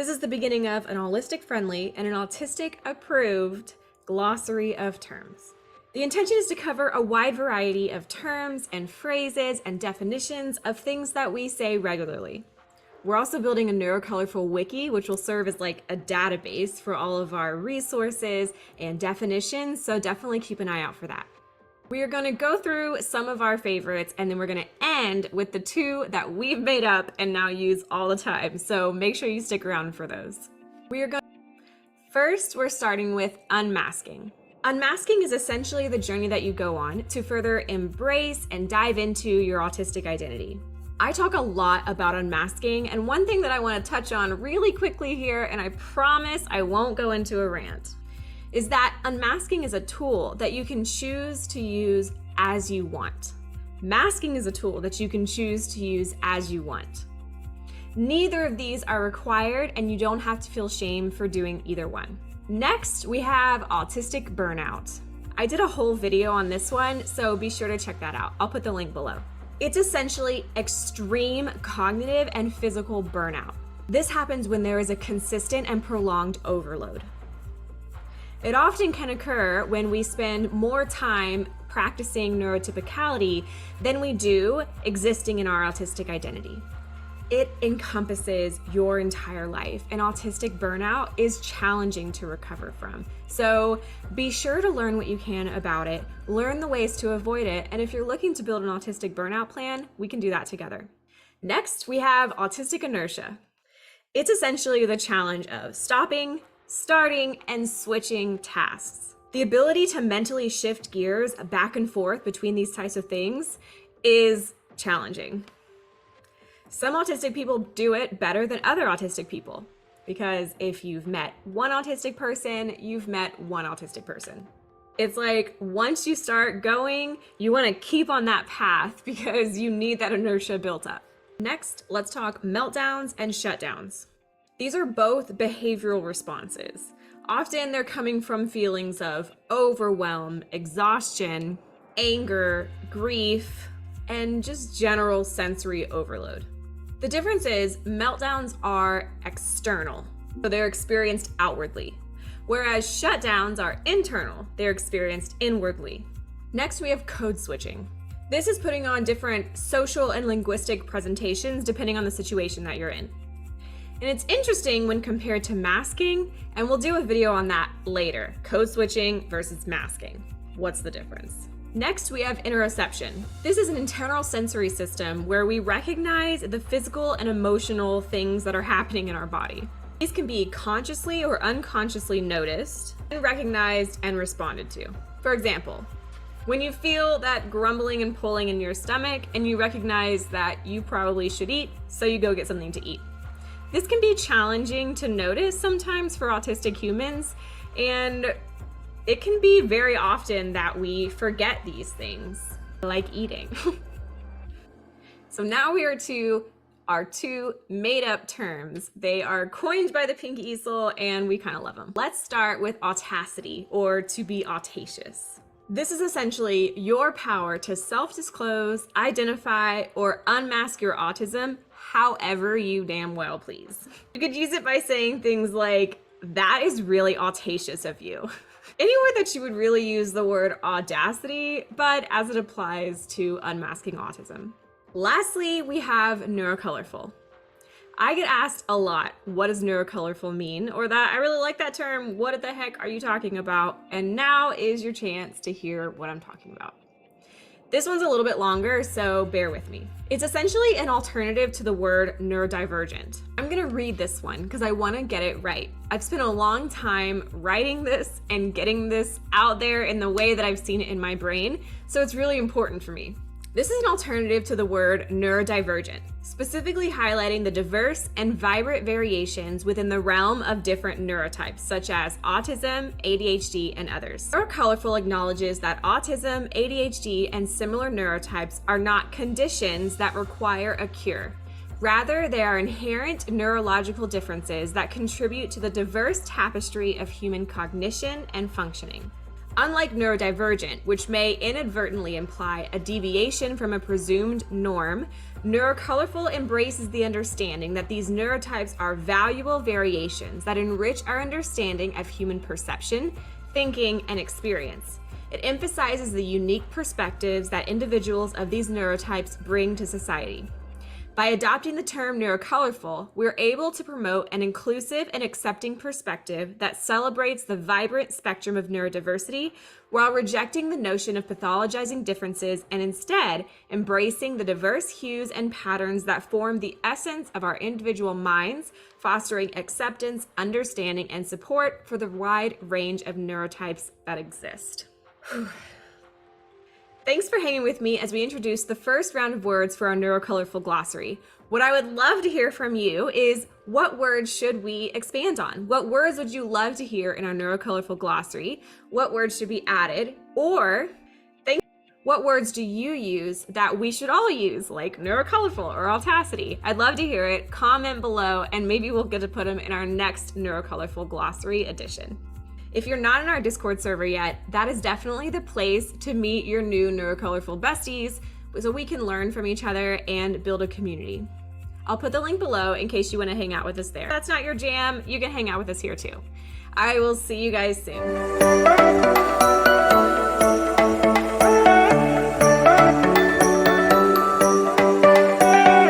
This is the beginning of an Allistic-friendly and an autistic-approved glossary of terms. The intention is to cover a wide variety of terms and phrases and definitions of things that we say regularly. We're also building a Neurocolorful Wiki, which will serve as like a database for all of our resources and definitions, so definitely keep an eye out for that. We are going to go through some of our favorites, and then we're going to end with the two that we've made up and now use all the time, so make sure you stick around for those. First, we're starting with unmasking. Unmasking is essentially the journey that you go on to further embrace and dive into your autistic identity. I talk a lot about unmasking, and one thing that I want to touch on really quickly here, and I promise I won't go into a rant, is that unmasking is a tool that you can choose to use as you want. Masking is a tool that you can choose to use as you want. Neither of these are required, and you don't have to feel shame for doing either one. Next, we have Autistic Burnout. I did a whole video on this one, so be sure to check that out. I'll put the link below. It's essentially extreme cognitive and physical burnout. This happens when there is a consistent and prolonged overload. It often can occur when we spend more time practicing neurotypicality than we do existing in our autistic identity. It encompasses your entire life, and autistic burnout is challenging to recover from. So be sure to learn what you can about it, learn the ways to avoid it, and if you're looking to build an autistic burnout plan, we can do that together. Next, we have Autistic Inertia. It's essentially the challenge of stopping, starting, and switching tasks. The ability to mentally shift gears back and forth between these types of things is challenging. Some autistic people do it better than other autistic people, because if you've met one autistic person, you've met one autistic person. It's like once you start going, you want to keep on that path because you need that inertia built up. Next, let's talk meltdowns and shutdowns. These are both behavioral responses. Often they're coming from feelings of overwhelm, exhaustion, anger, grief, and just general sensory overload. The difference is meltdowns are external, so they're experienced outwardly, whereas shutdowns are internal, they're experienced inwardly. Next, we have code switching. This is putting on different social and linguistic presentations depending on the situation that you're in. And it's interesting when compared to masking, and we'll do a video on that later. Code switching versus masking. What's the difference? Next, we have interoception. This is an internal sensory system where we recognize the physical and emotional things that are happening in our body. These can be consciously or unconsciously noticed and recognized and responded to. For example, when you feel that grumbling and pulling in your stomach and you recognize that you probably should eat, so you go get something to eat. This can be challenging to notice sometimes for autistic humans, and it can be very often that we forget these things, like eating. So now we are to our two made-up terms. They are coined by the Pink Easel, and we kind of love them. Let's start with autacity, or to be audacious. This is essentially your power to self-disclose, identify, or unmask your autism however you damn well please. You could use it by saying things like, "That is really audacious of you." Anywhere that you would really use the word audacity, but as it applies to unmasking autism. Lastly, we have neurocolorful. I get asked a lot, what does neurocolorful mean? Or that I really like that term, what the heck are you talking about? And now is your chance to hear what I'm talking about. This one's a little bit longer, so bear with me. It's essentially an alternative to the word neurodivergent. I'm gonna read this one because I wanna get it right. I've spent a long time writing this and getting this out there in the way that I've seen it in my brain, so it's really important for me. This is an alternative to the word neurodivergent, specifically highlighting the diverse and vibrant variations within the realm of different neurotypes, such as autism, ADHD, and others. Neurocolorful acknowledges that autism, ADHD, and similar neurotypes are not conditions that require a cure. Rather, they are inherent neurological differences that contribute to the diverse tapestry of human cognition and functioning. Unlike neurodivergent, which may inadvertently imply a deviation from a presumed norm, Neurocolorful embraces the understanding that these neurotypes are valuable variations that enrich our understanding of human perception, thinking, and experience. It emphasizes the unique perspectives that individuals of these neurotypes bring to society. By adopting the term neurocolorful, we're able to promote an inclusive and accepting perspective that celebrates the vibrant spectrum of neurodiversity while rejecting the notion of pathologizing differences and instead embracing the diverse hues and patterns that form the essence of our individual minds, fostering acceptance, understanding, and support for the wide range of neurotypes that exist. Thanks for hanging with me as we introduce the first round of words for our Neurocolorful Glossary. What I would love to hear from you is, what words should we expand on? What words would you love to hear in our Neurocolorful Glossary? What words should be added? Or what words do you use that we should all use, like neurocolorful or autasity? I'd love to hear it. Comment below, and maybe we'll get to put them in our next Neurocolorful Glossary edition. If you're not in our Discord server yet, that is definitely the place to meet your new Neurocolorful besties so we can learn from each other and build a community. I'll put the link below in case you want to hang out with us there. If that's not your jam, you can hang out with us here too. I will see you guys soon.